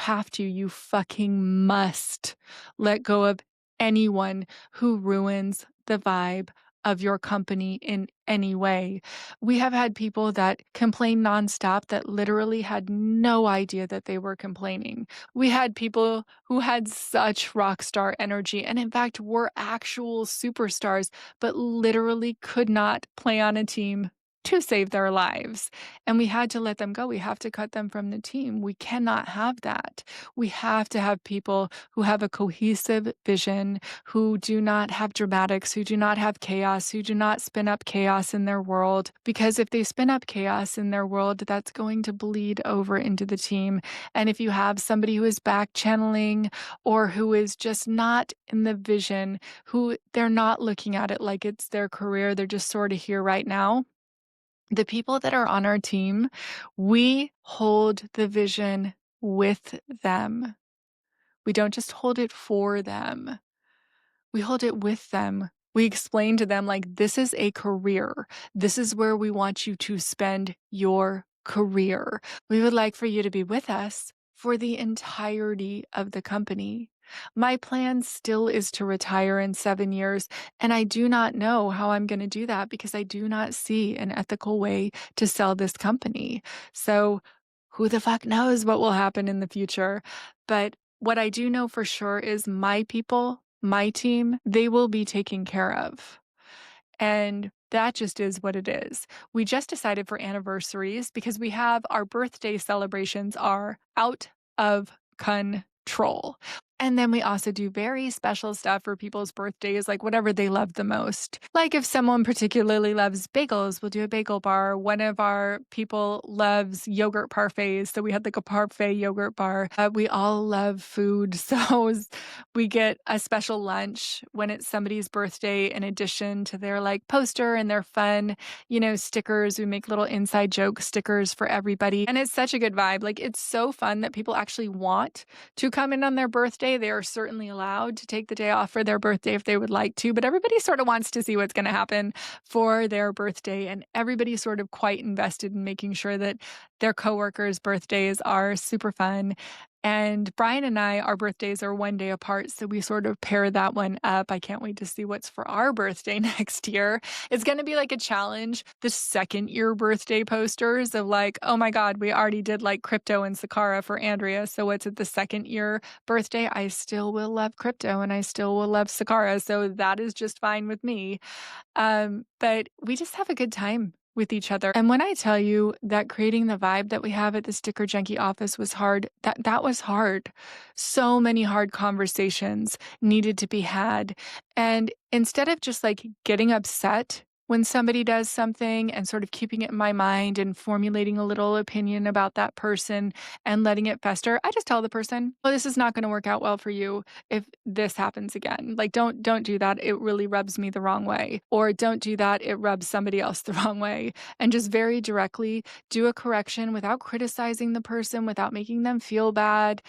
fucking must let go of anyone who ruins the vibe of your company in any way. We have had people that complain nonstop that literally had no idea that they were complaining. We had people who had such rock star energy and in fact were actual superstars, but literally could not play on a team to save their lives. And we had to let them go. We have to cut them from the team. We cannot have that. We have to have people who have a cohesive vision, who do not have dramatics, who do not have chaos, who do not spin up chaos in their world. Because if they spin up chaos in their world, that's going to bleed over into the team. And if you have somebody who is back channeling or who is just not in the vision, who they're not looking at it like it's their career, they're just sort of here right now. The people that are on our team, we hold the vision with them. We don't just hold it for them. We hold it with them. We explain to them, like, this is a career. This is where we want you to spend your career. We would like for you to be with us for the entirety of the company. My plan still is to retire in 7 years, and I do not know how I'm going to do that because I do not see an ethical way to sell this company. So who the fuck knows what will happen in the future? But what I do know for sure is my people, my team, they will be taken care of. And that just is what it is. We just decided for anniversaries because we have our birthday celebrations are out of control. And then we also do very special stuff for people's birthdays, like whatever they love the most. Like if someone particularly loves bagels, we'll do a bagel bar. One of our people loves yogurt parfaits, so we had like a parfait yogurt bar. We all love food, so we get a special lunch when it's somebody's birthday in addition to their like poster and their fun, stickers. We make little inside joke stickers for everybody. And it's such a good vibe. Like it's so fun that people actually want to come in on their birthday. They are certainly allowed to take the day off for their birthday if they would like to, but everybody sort of wants to see what's going to happen for their birthday. And everybody's sort of quite invested in making sure that their coworkers' birthdays are super fun. And Brian and I, our birthdays are 1 day apart, so we sort of pair that one up. I can't wait to see what's for our birthday next year. It's going to be like a challenge. The second year birthday posters of like, oh my God, we already did like crypto and Sakara for Andrea. So what's at the second year birthday? I still will love crypto and I still will love Sakara. So that is just fine with me. But we just have a good time with each other. And when I tell you that creating the vibe that we have at the Sticker Junkie office was hard, that was hard. So many hard conversations needed to be had. And instead of just like getting upset when somebody does something and sort of keeping it in my mind and formulating a little opinion about that person and letting it fester, I just tell the person, "Oh, this is not gonna work out well for you if this happens again. Like, don't do that. It really rubs me the wrong way." Or, "Don't do that. It rubs somebody else the wrong way." And just very directly do a correction without criticizing the person, without making them feel bad.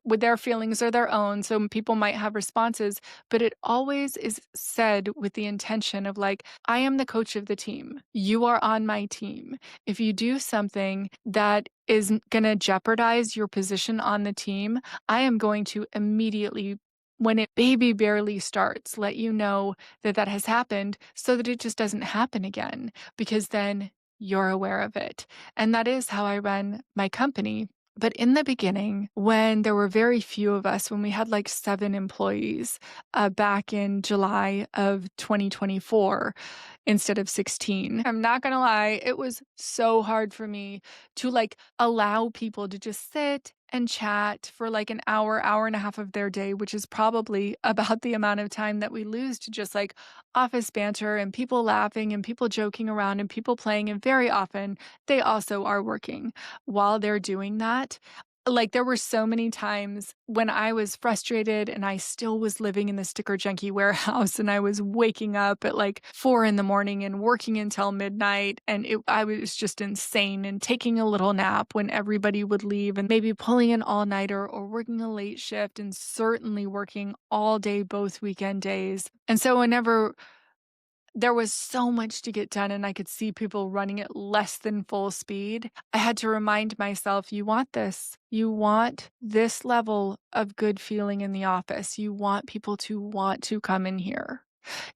With their feelings are their own, so people might have responses, but it always is said with the intention of like, I am the coach of the team. You are on my team. If you do something that is going to jeopardize your position on the team, I am going to immediately, when it baby barely starts, let you know that that has happened so that it just doesn't happen again, because then you're aware of it. And that is how I run my company. But in the beginning, when there were very few of us, when we had like 7 employees back in July of 2024 instead of 16, I'm not going to lie, it was so hard for me to like allow people to just sit and chat for like an hour, hour and a half of their day, which is probably about the amount of time that we lose to just like office banter and people laughing and people joking around and people playing. And very often they also are working while they're doing that. Like, there were so many times when I was frustrated and I still was living in the sticker junkie warehouse and I was waking up at like 4 in the morning and working until midnight. And I was just insane, and taking a little nap when everybody would leave and maybe pulling an all-nighter or working a late shift, and certainly working all day both weekend days. And so whenever there was so much to get done and I could see people running at less than full speed, I had to remind myself, you want this. You want this level of good feeling in the office. You want people to want to come in here.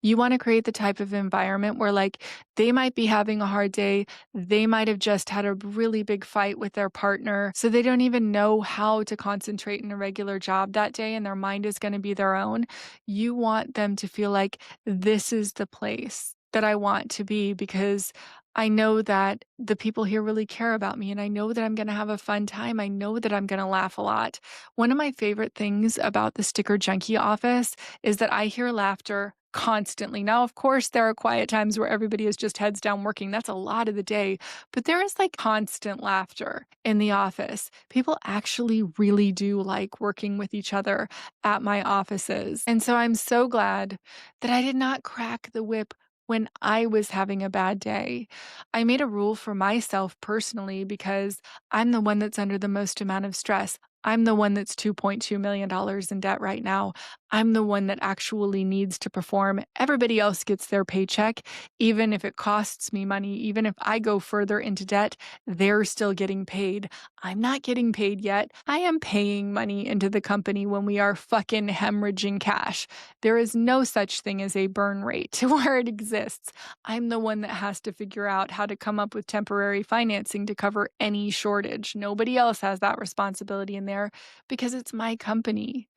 You want to create the type of environment where, like, they might be having a hard day. They might have just had a really big fight with their partner, so they don't even know how to concentrate in a regular job that day, and their mind is going to be their own. You want them to feel like this is the place that I want to be, because I know that the people here really care about me, and I know that I'm going to have a fun time. I know that I'm going to laugh a lot. One of my favorite things about the Sticker Junkie office is that I hear laughter constantly. Now, of course, there are quiet times where everybody is just heads down working. That's a lot of the day, but there is like constant laughter in the office. People actually really do like working with each other at my offices. And so I'm so glad that I did not crack the whip when I was having a bad day. I made a rule for myself personally because I'm the one that's under the most amount of stress. I'm the one that's $2.2 million in debt right now. I'm the one that actually needs to perform. Everybody else gets their paycheck, even if it costs me money, even if I go further into debt, they're still getting paid. I'm not getting paid yet. I am paying money into the company when we are fucking hemorrhaging cash. There is no such thing as a burn rate where it exists. I'm the one that has to figure out how to come up with temporary financing to cover any shortage. Nobody else has that responsibility in there because it's my company.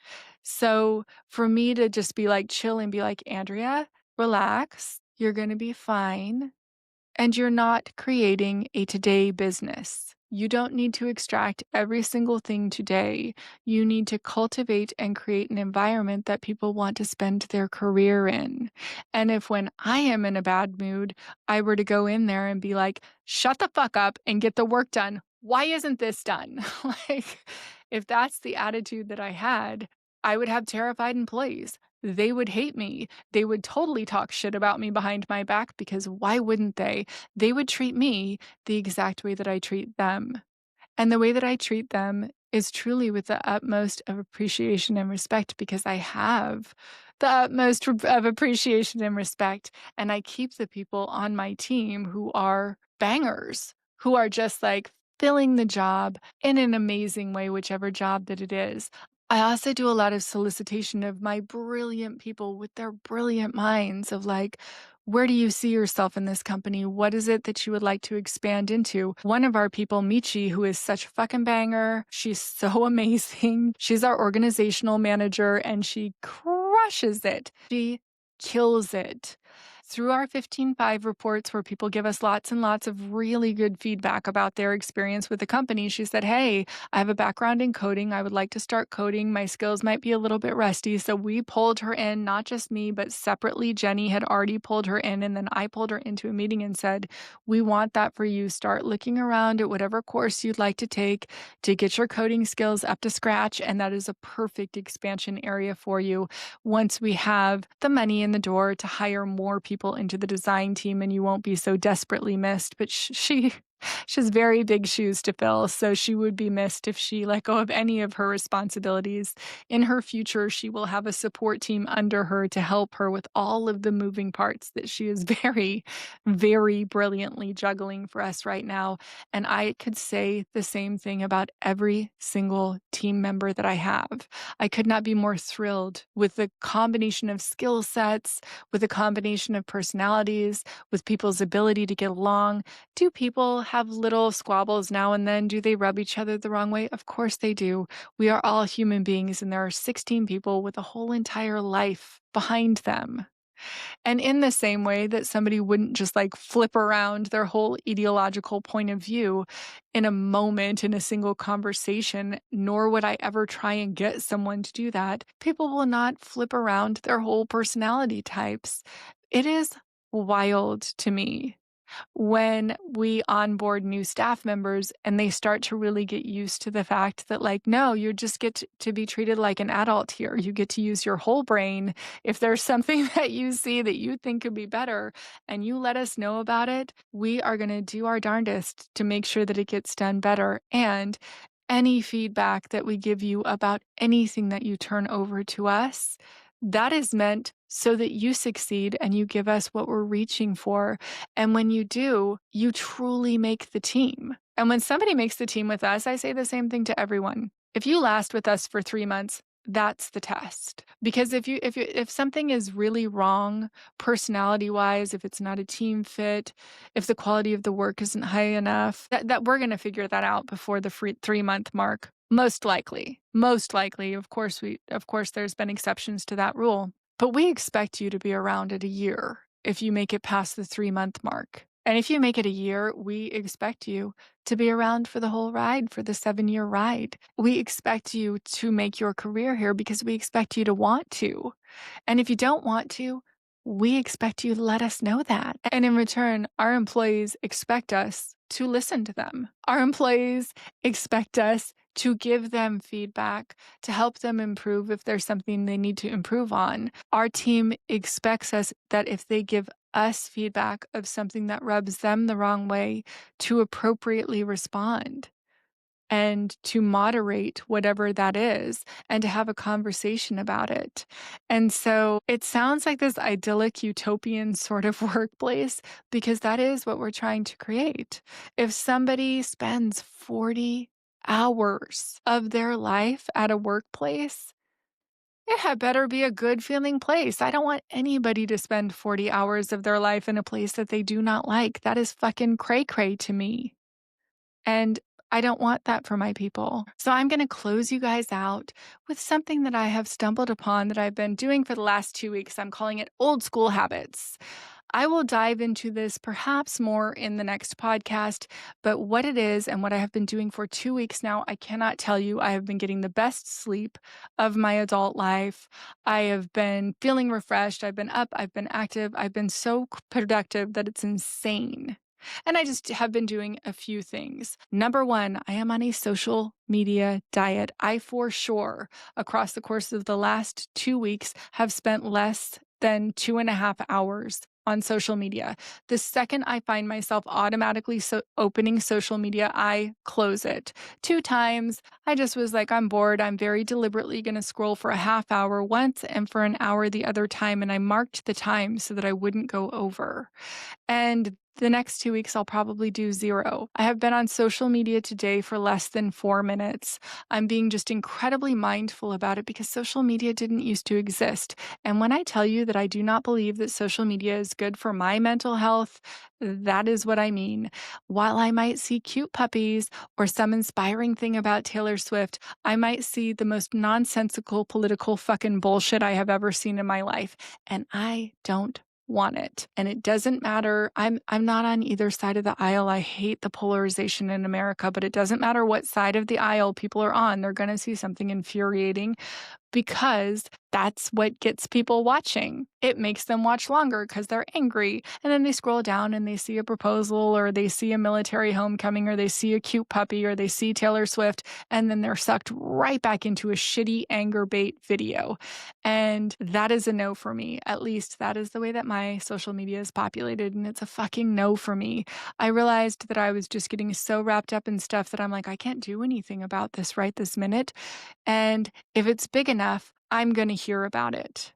So for me to just be like chill and be like, Andrea, relax, you're going to be fine. And you're not creating a today business. You don't need to extract every single thing today. You need to cultivate and create an environment that people want to spend their career in. And if when I am in a bad mood, I were to go in there and be like, shut the fuck up and get the work done, why isn't this done? Like, if that's the attitude that I had, I would have terrified employees. They would hate me. They would totally talk shit about me behind my back, because why wouldn't they? They would treat me the exact way that I treat them. And the way that I treat them is truly with the utmost of appreciation and respect, because I have the utmost of appreciation and respect. And I keep the people on my team who are bangers, who are just like filling the job in an amazing way, whichever job that it is. I also do a lot of solicitation of my brilliant people with their brilliant minds of like, where do you see yourself in this company? What is it that you would like to expand into? One of our people, Michi, who is such a fucking banger, she's so amazing. She's our organizational manager and she crushes it. She kills it. through our 15.5 reports where people give us lots and lots of really good feedback about their experience with the company, she said, hey, I have a background in coding. I would like to start coding. My skills might be a little bit rusty. So we pulled her in, not just me, but separately. Jenny had already pulled her in, and then I pulled her into a meeting and said, we want that for you. Start looking around at whatever course you'd like to take to get your coding skills up to scratch. And that is a perfect expansion area for you once we have the money in the door to hire more people into the design team, and you won't be so desperately missed. But she has very big shoes to fill, so she would be missed if she let go of any of her responsibilities. In her future, she will have a support team under her to help her with all of the moving parts that she is very, very brilliantly juggling for us right now. And I could say the same thing about every single team member that I have. I could not be more thrilled with the combination of skill sets, with a combination of personalities, with people's ability to get along. Do people have little squabbles now and then? Do they rub each other the wrong way? Of course they do. We are all human beings, and there are 16 people with a whole entire life behind them. And in the same way that somebody wouldn't just like flip around their whole ideological point of view in a moment in a single conversation, nor would I ever try and get someone to do that, people will not flip around their whole personality types. It is wild to me when we onboard new staff members and they start to really get used to the fact that, like, no, you just get to be treated like an adult here. You get to use your whole brain. If there's something that you see that you think could be better and you let us know about it, we are going to do our darndest to make sure that it gets done better. And any feedback that we give you about anything that you turn over to us, that is meant so that you succeed and you give us what we're reaching for. And when you do, you truly make the team. And when somebody makes the team with us, I say the same thing to everyone. If you last with us for 3 months, that's the test. Because if something is really wrong, personality wise, if it's not a team fit, if the quality of the work isn't high enough, that we're going to figure that out before the 3-month mark. Most likely. Of course, there's been exceptions to that rule. But we expect you to be around at a year if you make it past the 3-month mark. And if you make it a year, we expect you to be around for the whole ride, for the 7-year ride. We expect you to make your career here because we expect you to want to. And if you don't want to, we expect you to let us know that. And in return, our employees expect us to listen to them. Our employees expect us to give them feedback, to help them improve if there's something they need to improve on. Our team expects us that if they give us feedback of something that rubs them the wrong way, to appropriately respond and to moderate whatever that is and to have a conversation about it. And so it sounds like this idyllic utopian sort of workplace because that is what we're trying to create. If somebody spends 40 hours of their life at a workplace, it had better be a good feeling place. I don't want anybody to spend 40 hours of their life in a place that they do not like. That is fucking cray-cray to me. And I don't want that for my people. So I'm going to close you guys out with something that I have stumbled upon that I've been doing for the last 2 weeks. I'm calling it old school habits. I will dive into this perhaps more in the next podcast, but what it is and what I have been doing for 2 weeks now, I cannot tell you. I have been getting the best sleep of my adult life. I have been feeling refreshed. I've been up. I've been active. I've been so productive that it's insane. And I just have been doing a few things. Number one, I am on a social media diet. I, for sure, across the course of the last 2 weeks, have spent less than 2.5 hours on social media. The second I find myself automatically opening social media, I close it. 2 times, I just was like, I'm bored. I'm very deliberately going to scroll for a half hour once and for an hour the other time. And I marked the time so that I wouldn't go over. And the next 2 weeks, I'll probably do 0. I have been on social media today for less than 4 minutes. I'm being just incredibly mindful about it because social media didn't used to exist. And when I tell you that I do not believe that social media is good for my mental health, that is what I mean. While I might see cute puppies or some inspiring thing about Taylor Swift, I might see the most nonsensical political fucking bullshit I have ever seen in my life. And I don't want it. And it doesn't matter. I'm not on either side of the aisle. I hate the polarization in America, but it doesn't matter what side of the aisle people are on. They're going to see something infuriating because that's what gets people watching. It makes them watch longer because they're angry. And then they scroll down and they see a proposal, or they see a military homecoming, or they see a cute puppy, or they see Taylor Swift, and then they're sucked right back into a shitty anger bait video. And that is a no for me. At least that is the way that my social media is populated, and it's a fucking no for me. I realized that I was just getting so wrapped up in stuff that I'm like, I can't do anything about this right this minute. And if it's big enough, I'm going to hear about it.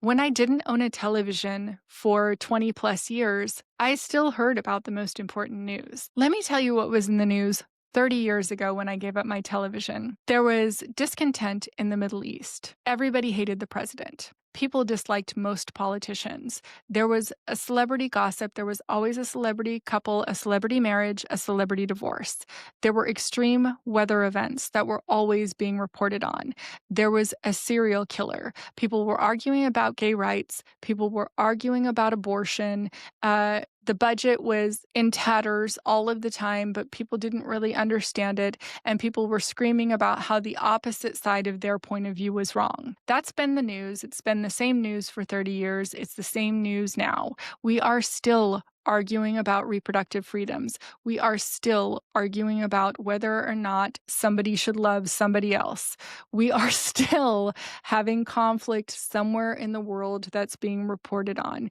When I didn't own a television for 20 plus years, I still heard about the most important news. Let me tell you what was in the news 30 years ago when I gave up my television. There was discontent in the Middle East. Everybody hated the president. People disliked most politicians. There was a celebrity gossip. There was always a celebrity couple, a celebrity marriage, a celebrity divorce. There were extreme weather events that were always being reported on. There was a serial killer. People were arguing about gay rights. People were arguing about abortion. The budget was in tatters all of the time, but people didn't really understand it. And people were screaming about how the opposite side of their point of view was wrong. That's been the news. It's been the same news for 30 years. It's the same news now. We are still arguing about reproductive freedoms. We are still arguing about whether or not somebody should love somebody else. We are still having conflict somewhere in the world that's being reported on.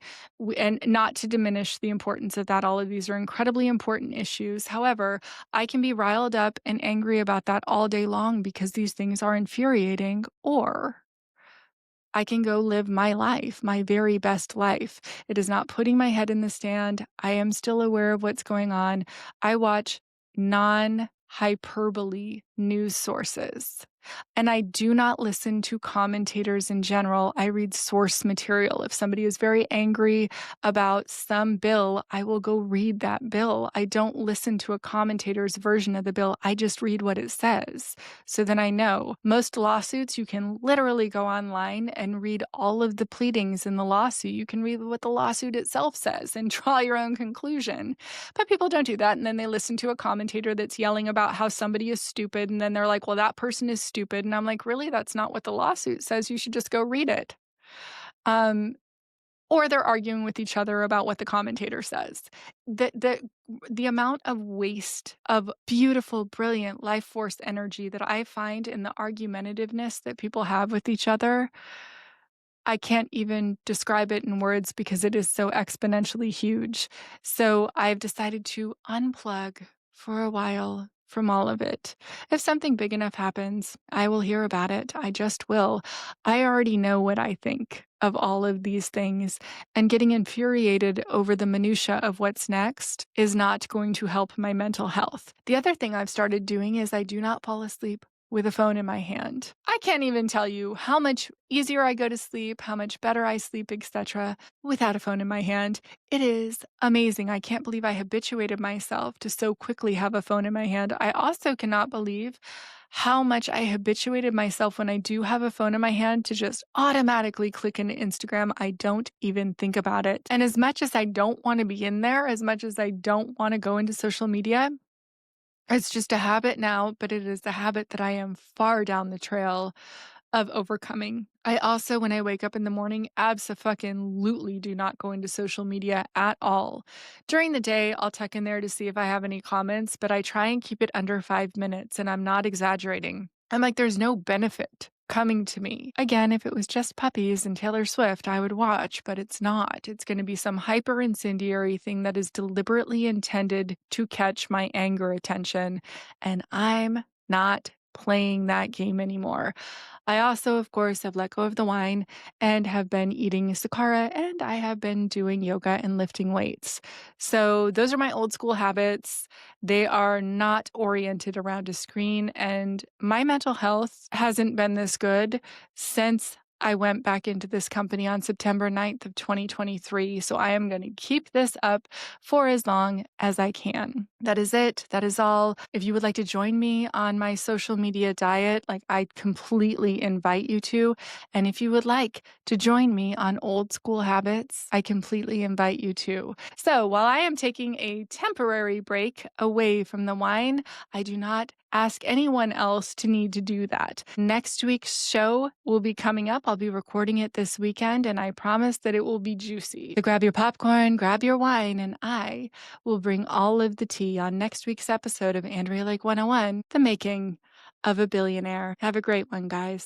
And not to diminish the importance of that, all of these are incredibly important issues. However, I can be riled up and angry about that all day long because these things are infuriating, or I can go live my life, my very best life. It is not putting my head in the sand. I am still aware of what's going on. I watch non-hyperbole news sources. And I do not listen to commentators in general. I read source material. If somebody is very angry about some bill, I will go read that bill. I don't listen to a commentator's version of the bill. I just read what it says. So then I know. Most lawsuits, you can literally go online and read all of the pleadings in the lawsuit. You can read what the lawsuit itself says and draw your own conclusion. But people don't do that. And then they listen to a commentator that's yelling about how somebody is stupid. And then they're like, well, that person is stupid. And I'm like, really? That's not what the lawsuit says. You should just go read it. Or they're arguing with each other about what the commentator says. The amount of waste of beautiful, brilliant life force energy that I find in the argumentativeness that people have with each other, I can't even describe it in words because it is so exponentially huge. So I've decided to unplug for a while from all of it. If something big enough happens, I will hear about it. I just will. I already know what I think of all of these things, and getting infuriated over the minutia of what's next is not going to help my mental health. The other thing I've started doing is I do not fall asleep with a phone in my hand. I can't even tell you how much easier I go to sleep, how much better I sleep, etc., without a phone in my hand. It is amazing. I can't believe I habituated myself to so quickly have a phone in my hand. I also cannot believe how much I habituated myself when I do have a phone in my hand to just automatically click into Instagram. I don't even think about it. And as much as I don't want to be in there, as much as I don't want to go into social media, it's just a habit now, but it is a habit that I am far down the trail of overcoming. I also, when I wake up in the morning, abso-fucking-lutely do not go into social media at all. During the day, I'll tuck in there to see if I have any comments, but I try and keep it under 5 minutes, and I'm not exaggerating. I'm like, there's no benefit coming to me. Again, if it was just puppies and Taylor Swift, I would watch, but it's not. It's going to be some hyper incendiary thing that is deliberately intended to catch my anger attention, and I'm not playing that game anymore. I also, of course, have let go of the wine and have been eating Sakara, and I have been doing yoga and lifting weights. So those are my old school habits. They are not oriented around a screen, and my mental health hasn't been this good since I went back into this company on September 9th of 2023. So I am going to keep this up for as long as I can. That is it. That is all. If you would like to join me on my social media diet, like I completely invite you to. And if you would like to join me on old school habits, I completely invite you to. So while I am taking a temporary break away from the wine, I do not ask anyone else to need to do that. Next week's show will be coming up. I'll be recording it this weekend, and I promise that it will be juicy. So grab your popcorn, grab your wine, and I will bring all of the tea on next week's episode of Andrea Lake 101, The Making of a Billionaire. Have a great one, guys.